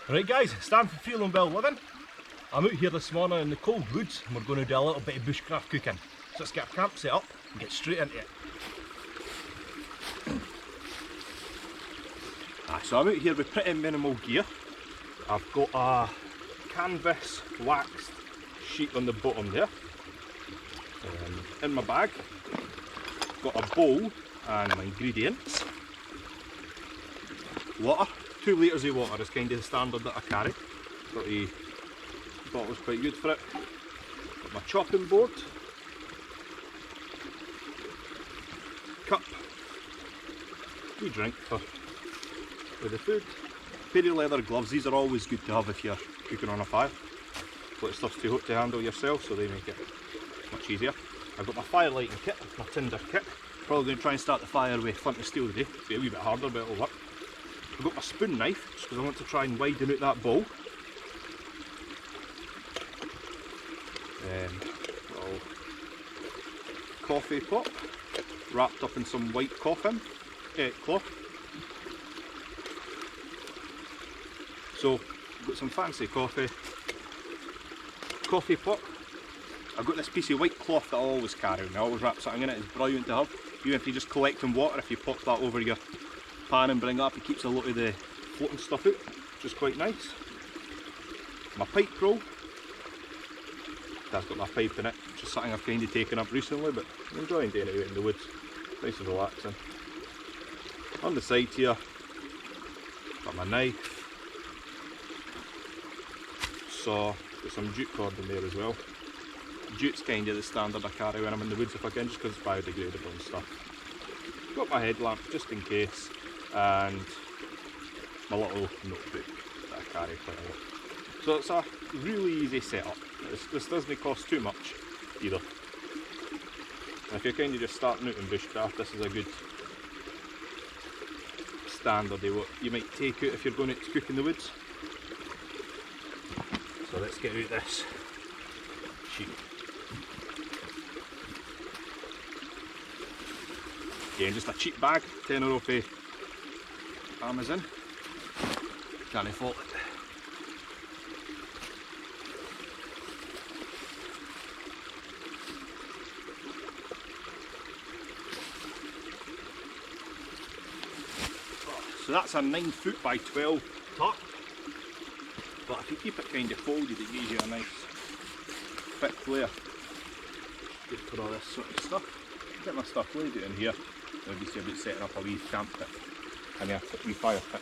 Right guys, it's time for Feeling Well Living. I'm out here this morning in the cold woods and we're going to do a little bit of bushcraft cooking. So let's get our camp set up and get straight into it. So I'm out here with pretty minimal gear. I've got a canvas waxed sheet on the bottom there. In my bag, got a bowl and my ingredients. Water, 2 litres of water is kind of the standard that I carry. Thought the bottle's quite good for it. Got my chopping board, cup, wee drink for the food, pair of leather gloves. These are always good to have if you're cooking on a fire. But stuff's too hot to handle yourself, so they make it much easier. I've got my fire lighting kit, my tinder kit. Probably going to try and start the fire with flint and steel today. It'll be a wee bit harder, but it'll work. I've got my spoon knife, just because I want to try and widen out that bowl. Little coffee pot, wrapped up in some white cloth. So, I've got some fancy coffee pot. I've got this piece of white cloth that I always carry and I always wrap something in it. It's brilliant to have. Even if you're just collecting water, if you pop that over your pan and bring it up, it keeps a lot of the floating stuff out, which is quite nice. My pipe roll. That's got my pipe in it, which is something I've kind of taken up recently, but I'm enjoying doing it out in the woods. Nice and relaxing. On the side here, got my knife. Saw, got some jute cord in there as well. Jute's kind of the standard I carry when I'm in the woods if I can, just because it's biodegradable and stuff. Got my headlamp just in case, and my little notebook that I carry quite a lot. So it's a really easy setup. This doesn't cost too much either. And if you're kind of just starting out in bushcraft, this is a good standard of what you might take out if you're going out to cook in the woods. So let's get out this sheet. Again, just a cheap bag, €10 off Amazon. Can't fault it. So that's a 9 foot by 12 top. But if you keep it kind of folded, it gives you a nice thick layer. Good for all this sort of stuff. Get my stuff laid out in here. I'll be about setting up a wee camp pit and a wee fire pit.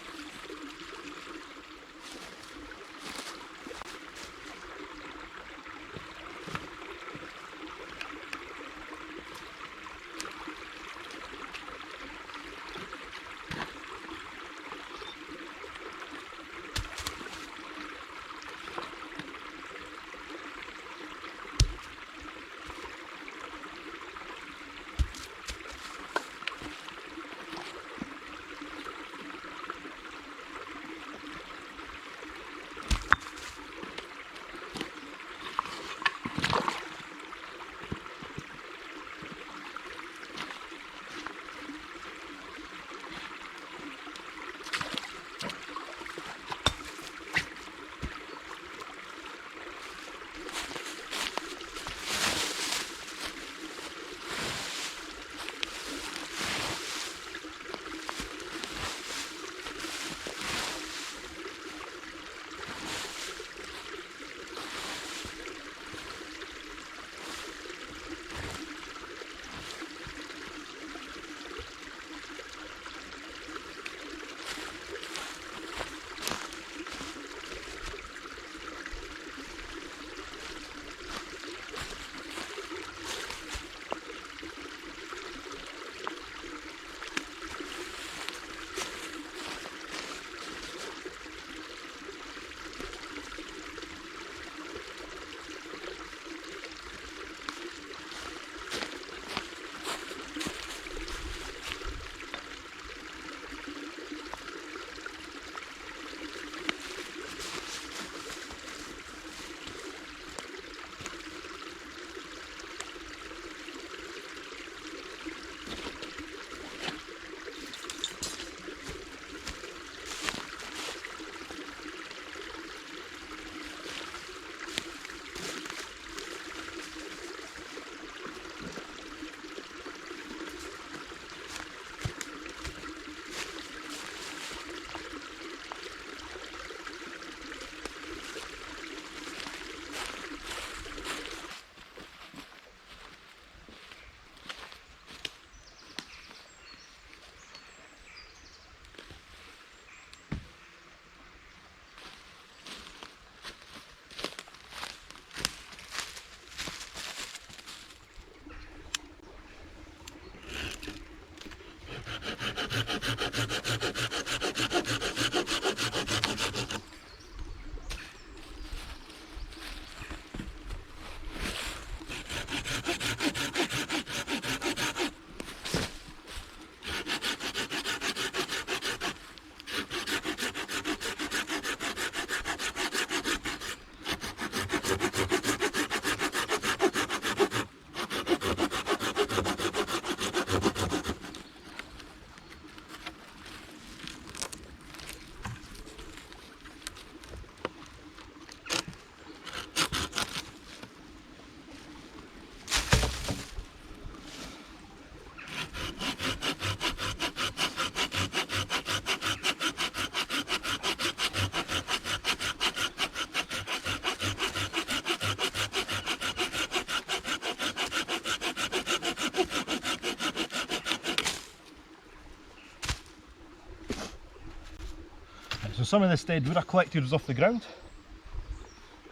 some of this dead wood I collected was off the ground,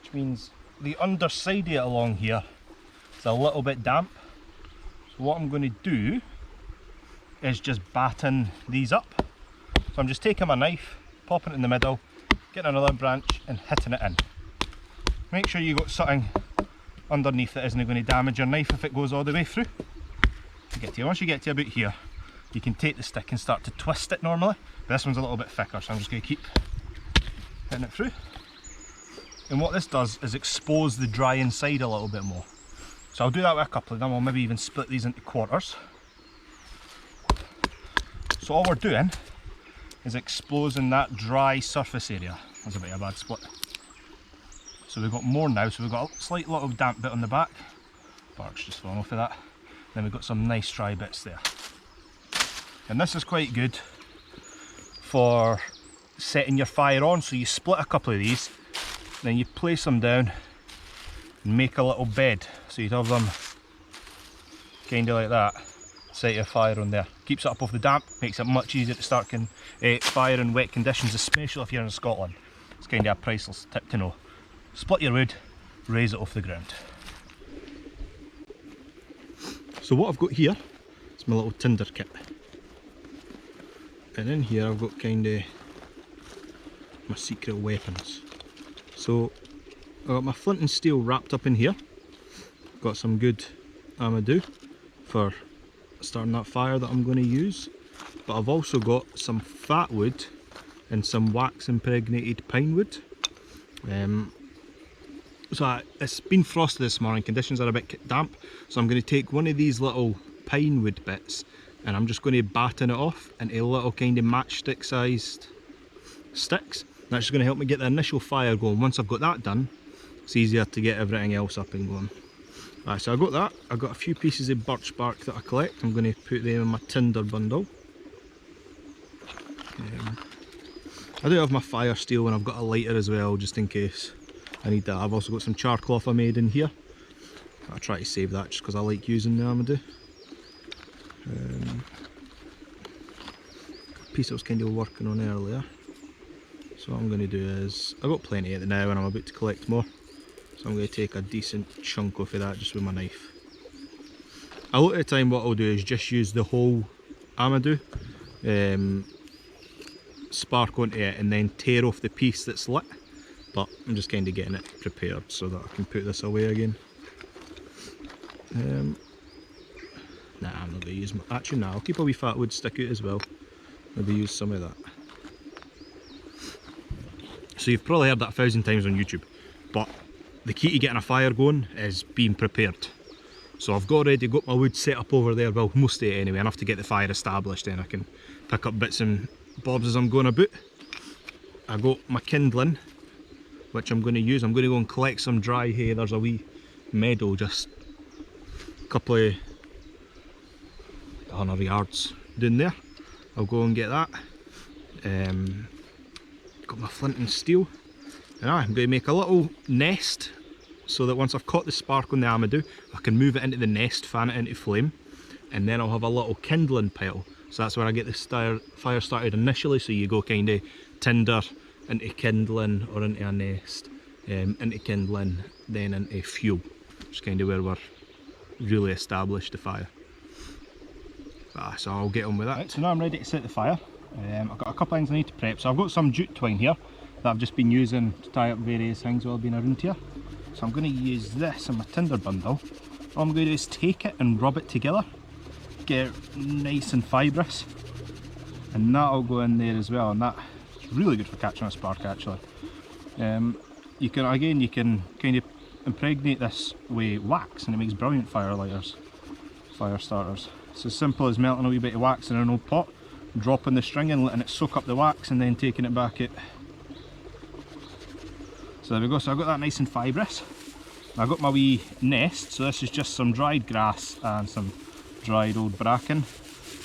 which means the underside of it along here is a little bit damp. So what I'm going to do is just batten these up. So I'm just taking my knife, popping it in the middle, getting another branch and hitting it in. Make sure you got something underneath that isn't going to damage your knife if it goes all the way through. Once you get to about here, you can take the stick and start to twist it normally. But this one's a little bit thicker, so I'm just going to keep hitting it through. And what this does is expose the dry inside a little bit more. So I'll do that with a couple of them. I'll maybe even split these into quarters. So all we're doing is exposing that dry surface area. That's a bit of a bad split. So we've got more now, so we've got a slight little damp bit on the back. Bark's just falling off of that. Then we've got some nice dry bits there. And this is quite good for setting your fire on. So you split a couple of these, then you place them down and make a little bed. So you'd have them kind of like that. Set your fire on there. Keeps it up off the damp, makes it much easier to start fire in wet conditions, especially if you're in Scotland. It's kind of a priceless tip to know. Split your wood, raise it off the ground. So what I've got here is my little tinder kit. And in here I've got kind of my secret weapons. So I've got my flint and steel wrapped up in here. Got some good amadou for starting that fire that I'm going to use. But I've also got some fat wood and some wax impregnated pine wood. It's been frosty this morning, conditions are a bit damp, so I'm going to take one of these little pine wood bits and I'm just going to batten it off into little kind of matchstick sized sticks. That's just going to help me get the initial fire going. Once I've got that done, it's easier to get everything else up and going. Right, so I got that. I've got a few pieces of birch bark that I collect. I'm going to put them in my tinder bundle. I do have my fire steel and I've got a lighter as well, just in case I need that. I've also got some char cloth I made in here. I'll try to save that just because I like using the amadou. Piece I was kind of working on earlier. So what I'm going to do is, I've got plenty of it now and I'm about to collect more. So I'm going to take a decent chunk off of that just with my knife. A lot of the time what I'll do is just use the whole amadou, spark onto it and then tear off the piece that's lit. But I'm just kind of getting it prepared so that I can put this away again. Nah, I'm not going to use my... Actually, nah, I'll keep a wee fat wood stick out as well. Maybe use some of that. So you've probably heard that 1,000 times on YouTube, but the key to getting a fire going is being prepared. So I've already got my wood set up over there, well, most of it anyway, enough to get the fire established, then I can pick up bits and bobs as I'm going about. I got my kindling, which I'm going to use. I'm going to go and collect some dry hay. There's a wee meadow just a couple of 100 yards down there. I'll go and get that. Got my flint and steel. And I'm going to make a little nest so that once I've caught the spark on the amadou, I can move it into the nest, fan it into flame, and then I'll have a little kindling pile. So that's where I get the fire started initially. So you go kind of tinder into kindling or into a nest, into kindling, then into fuel. Just kind of where we're really established the fire. So I'll get on with that. Right, so now I'm ready to set the fire. I've got a couple of things I need to prep. So I've got some jute twine here that I've just been using to tie up various things while I've been around here. So I'm going to use this in my tinder bundle. All I'm going to do is take it and rub it together, get it nice and fibrous, and that'll go in there as well. And that's really good for catching a spark actually. You can kind of impregnate this with wax and it makes brilliant fire starters. It's as simple as melting a wee bit of wax in an old pot, dropping the string and letting it soak up the wax and then taking it back out. So there we go, so I've got that nice and fibrous. I've got my wee nest, so this is just some dried grass and some dried old bracken. I'm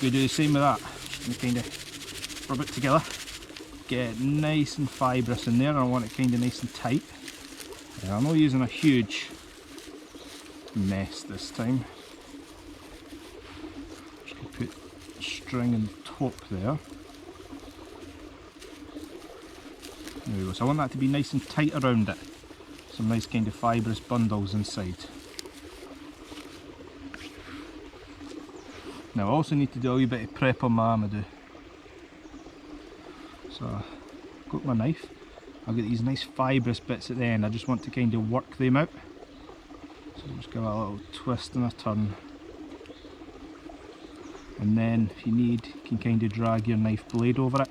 going to do the same with that. Just going to kind of rub it together, get it nice and fibrous in there, and I want it kind of nice and tight. I'm not using a huge nest this time. Just going to put string on the top there. There we go. So I want that to be nice and tight around it. Some nice kind of fibrous bundles inside. Now I also need to do a wee bit of prep on my Amadou. So I've got my knife. I've got these nice fibrous bits at the end. I just want to kind of work them out. So just give it a little twist and a turn. And then if you need, you can kind of drag your knife blade over it.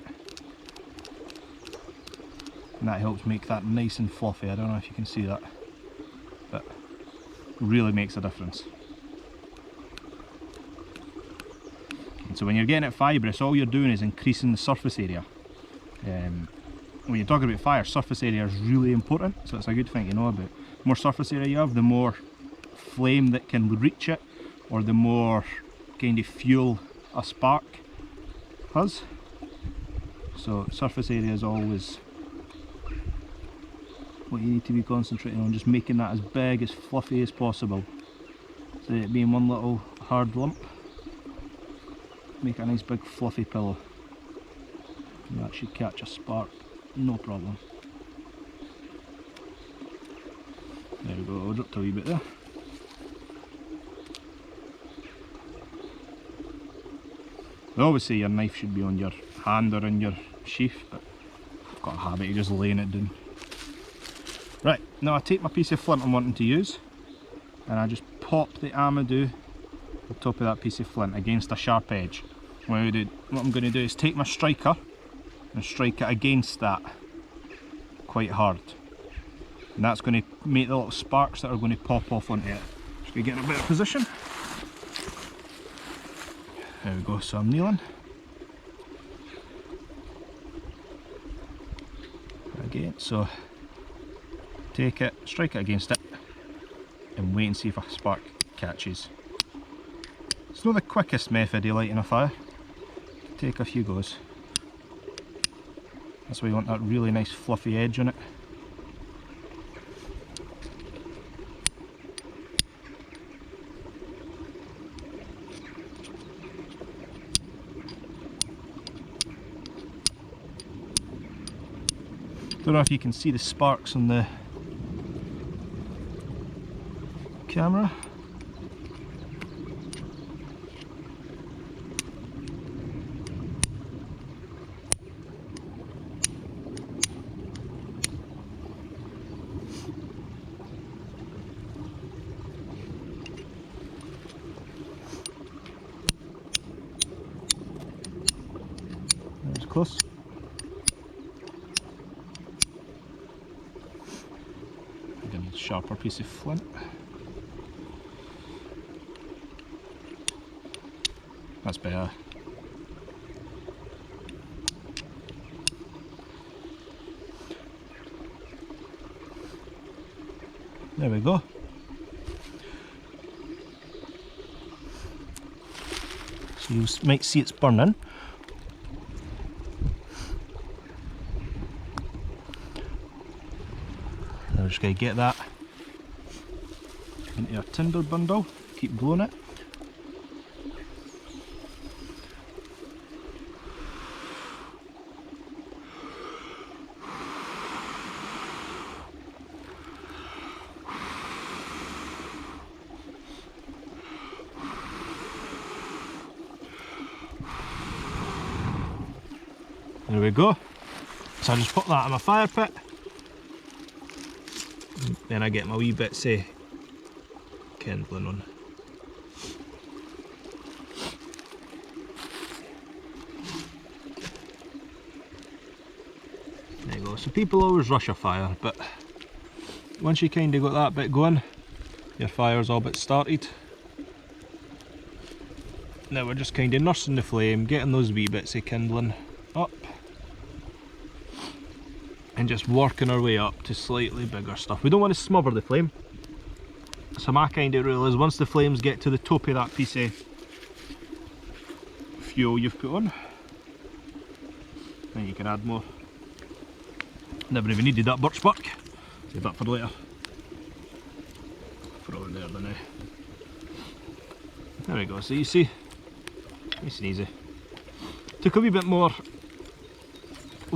And that helps make that nice and fluffy. I don't know if you can see that, but it really makes a difference. And so when you're getting it fibrous, all you're doing is increasing the surface area. When you're talking about fire, surface area is really important, so it's a good thing to know about. The more surface area you have, the more flame that can reach it, or the more kind of fuel a spark has. So surface area is always what you need to be concentrating on, just making that as big, as fluffy as possible. So it being one little hard lump, make a nice big fluffy pillow. And that should catch a spark, no problem. There we go, I'll drop a wee bit there. They always say your knife should be on your hand or in your sheath, but I've got a habit of just laying it down. Right, now I take my piece of flint I'm wanting to use, and I just pop the Amadou on the top of that piece of flint against a sharp edge. What I'm going to do is take my striker and strike it against that quite hard. And that's going to make the little sparks that are going to pop off onto it. Just going to get in a better position. There we go, so I'm kneeling. Again, so take it, strike it against it, and wait and see if a spark catches. It's not the quickest method of lighting a fire. Take a few goes. That's why you want that really nice fluffy edge on it. Don't know if you can see the sparks on the camera. There's close. Sharper piece of flint. That's better. There we go. So you might see it's burning. I'm just going to get that into a tinder bundle, keep blowing it. There we go. So I just put that in my fire pit. Then I get my wee bits of kindling on. There you go. So people always rush a fire, but once you kind of got that bit going, your fire's all but started. Now we're just kind of nursing the flame, getting those wee bits of kindling up, and just working our way up to slightly bigger stuff. We don't want to smother the flame. So my kind of rule is once the flames get to the top of that piece of fuel you've put on, then you can add more. Never even needed that birch bark. Save that for later. Throw it there now. There we go, so you see, nice and easy. Took a wee bit more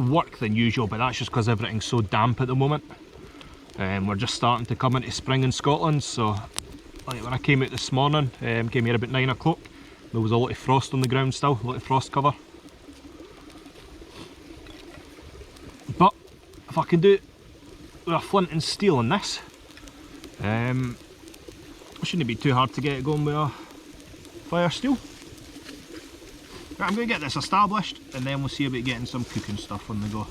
work than usual, but that's just because everything's so damp at the moment. We're just starting to come into spring in Scotland, so like when I came out this morning, came here about 9 o'clock, there was a lot of frost on the ground still, a lot of frost cover. But if I can do it with a flint and steel on this, it shouldn't be too hard to get it going with a fire steel. Right, I'm going to get this established and then we'll see about getting some cooking stuff on the go.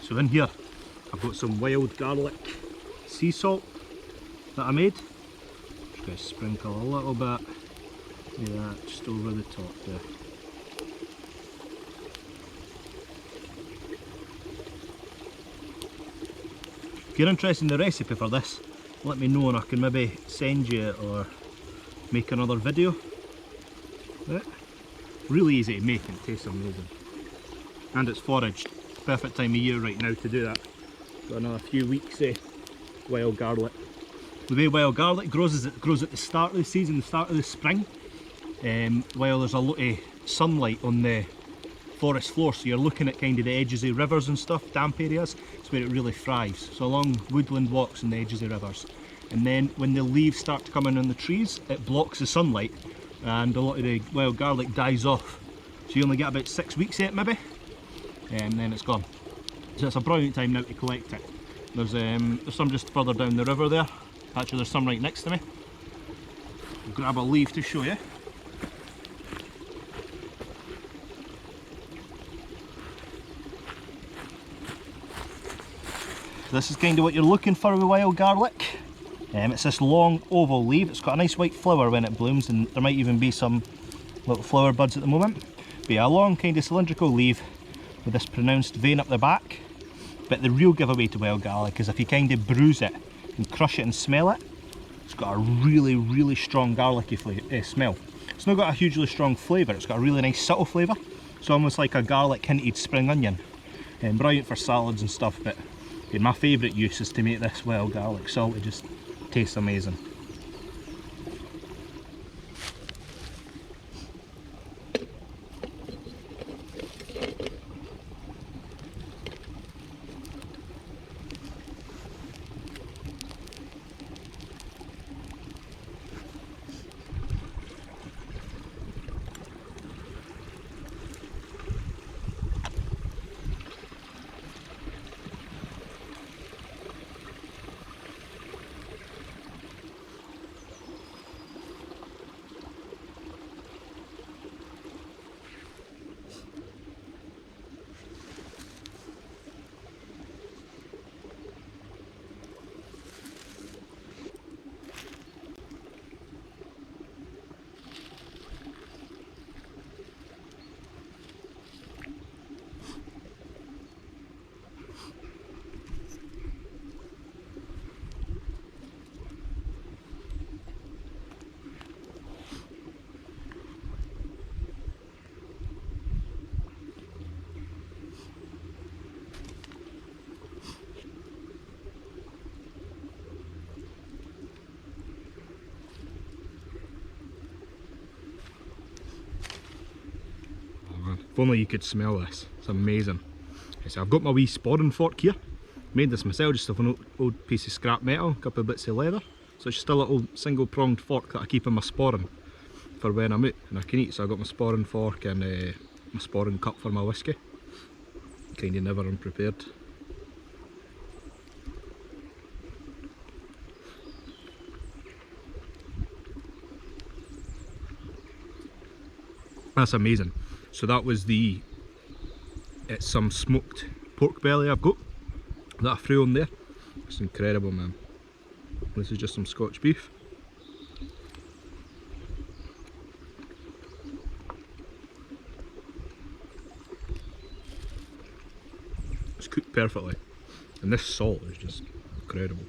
So in here I've got some wild garlic sea salt that I made. Just going to sprinkle a little bit of that just over the top there. If you're interested in the recipe for this, let me know and I can maybe send you it or make another video. Right. Really easy to make and it tastes amazing. And it's foraged. Perfect time of year right now to do that. Got another few weeks of wild garlic. The way wild garlic grows is it grows at the start of the season, the start of the spring, while there's a lot of sunlight on the forest floor, so you're looking at kind of the edges of rivers and stuff, damp areas. It's where it really thrives. So along woodland walks on the edges of rivers. And then when the leaves start to come in on the trees, it blocks the sunlight and a lot of the wild garlic dies off. So you only get about 6 weeks of it maybe, and then it's gone. So it's a brilliant time now to collect it. There's some just further down the river there. Actually there's some right next to me. I'll grab a leaf to show you. This is kind of what you're looking for with wild garlic. It's this long oval leaf. It's got a nice white flower when it blooms, and there might even be some little flower buds at the moment. But yeah, a long kind of cylindrical leaf with this pronounced vein up the back. But the real giveaway to wild garlic is if you kind of bruise it and crush it and smell it, it's got a really strong garlicky smell. It's not got a hugely strong flavour, it's got a really nice subtle flavour. It's almost like a garlic hinted spring onion. Brilliant for salads and stuff, but my favourite use is to make this wild garlic salt. It just tastes amazing. If only you could smell this, it's amazing. So I've got my wee sporran fork here. Made this myself just off an old piece of scrap metal, a couple of bits of leather. So it's just a little single pronged fork that I keep in my sporran for when I'm out and I can eat. So I've got my sporran fork and my sporran cup for my whiskey. Kinda never unprepared. That's amazing. So that was it's some smoked pork belly I've got that I threw on there. It's incredible, man. This is just some Scotch beef. It's cooked perfectly, and this salt is just incredible.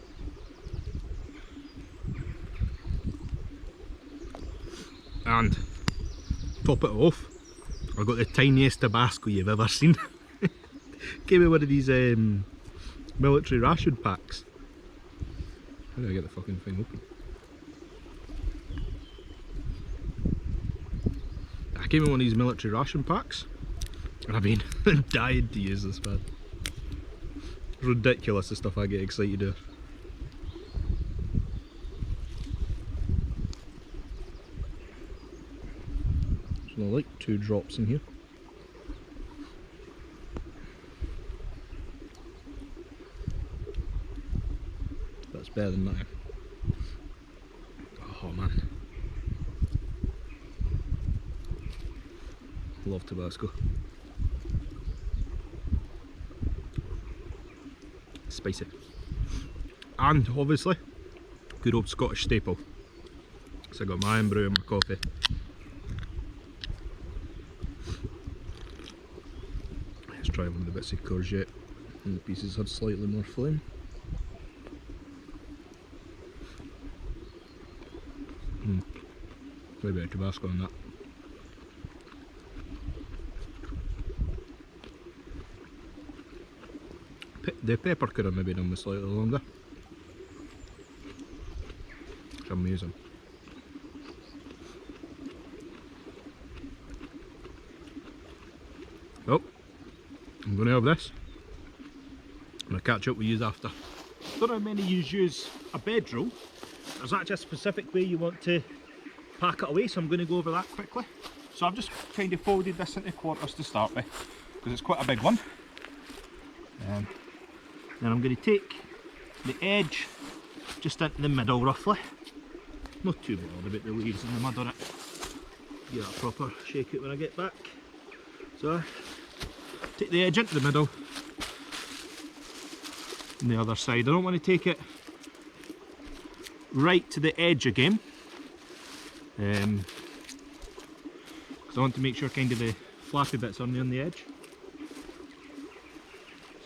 And top it off, I've got the tiniest Tabasco you've ever seen. Came in one of these military ration packs. How do I get the fucking thing open? I came in one of these military ration packs and I've been dying to use this, man. It's ridiculous the stuff I get excited to. So I like 2 drops in here. That's better than nothing. Oh man. Love Tabasco. spicy. And obviously, good old Scottish staple. So I got my iron brew and my coffee. Let's try one of the bits of courgette. And the pieces had slightly more flame. Quite a bit of Tabasco on that. The pepper could have maybe done with slightly longer. It's amazing. Oh, I'm going to have this. I'm going to catch up with you after. Don't know how many you use a bed roll. There's actually a specific way you want to pack it away, so I'm going to go over that quickly. So I've just kind of folded this into quarters to start with, because it's quite a big one. Then I'm going to take the edge just into the middle roughly. Not too bothered about the leaves and the mud on it. Give it a proper shake it when I get back. So, take the edge into the middle. And the other side. I don't want to take it right to the edge again. Because I want to make sure kind of the flappy bits are on the edge.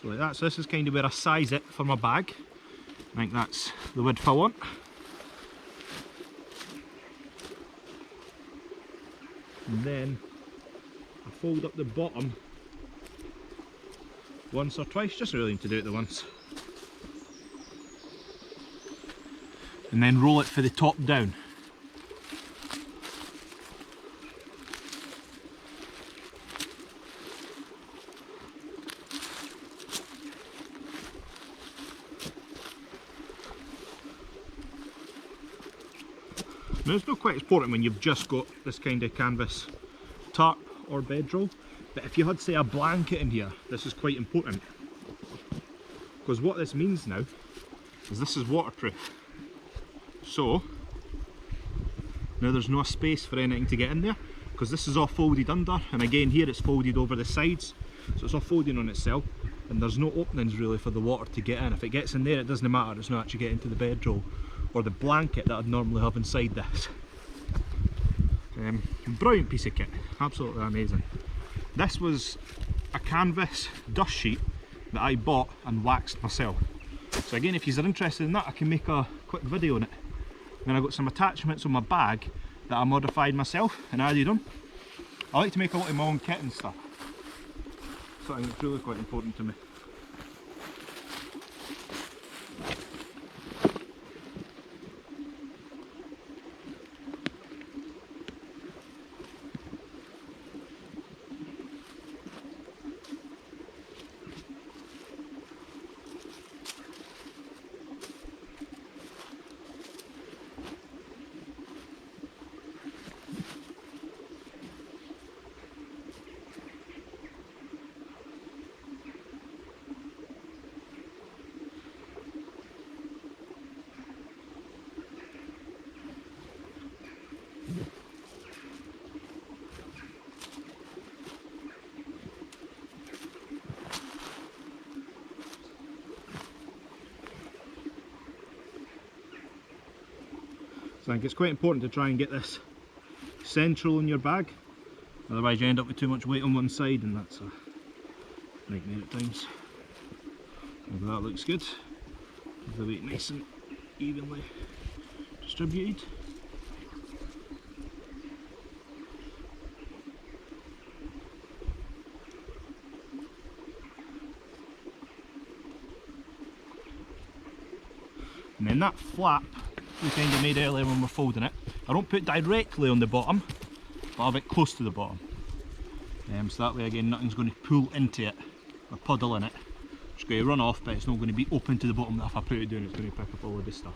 So like that. So this is kind of where I size it for my bag. I think that's the width I want. And then I fold up the bottom once or twice, just really need to do it the once. And then roll it for the top down. Now it's not quite as important when you've just got this kind of canvas tarp or bedroll, but if you had say a blanket in here, this is quite important. Because what this means now is this is waterproof. So now there's no space for anything to get in there, because this is all folded under, and again here it's folded over the sides, so it's all folding on itself, and there's no openings really for the water to get in. If it gets in there, it doesn't matter, it's not actually getting to the bedroll or the blanket that I'd normally have inside this. Brilliant piece of kit, absolutely amazing. This was a canvas dust sheet that I bought and waxed myself. So again, if you're interested in that, I can make a quick video on it. Then I got some attachments on my bag that I modified myself and added on. I like to make a lot of my own kit and stuff. Something that's really quite important to me. So I think it's quite important to try and get this central in your bag, otherwise you end up with too much weight on one side, and that's a nightmare at times. So that looks good. With the weight nice and evenly distributed. And then that flap we kind of made earlier when we're folding it, I don't put directly on the bottom, but a bit close to the bottom. So that way again nothing's going to pull into it or puddle in it. It's going to run off, but it's not going to be open to the bottom. If I put it down, it's going to pick up all of this stuff.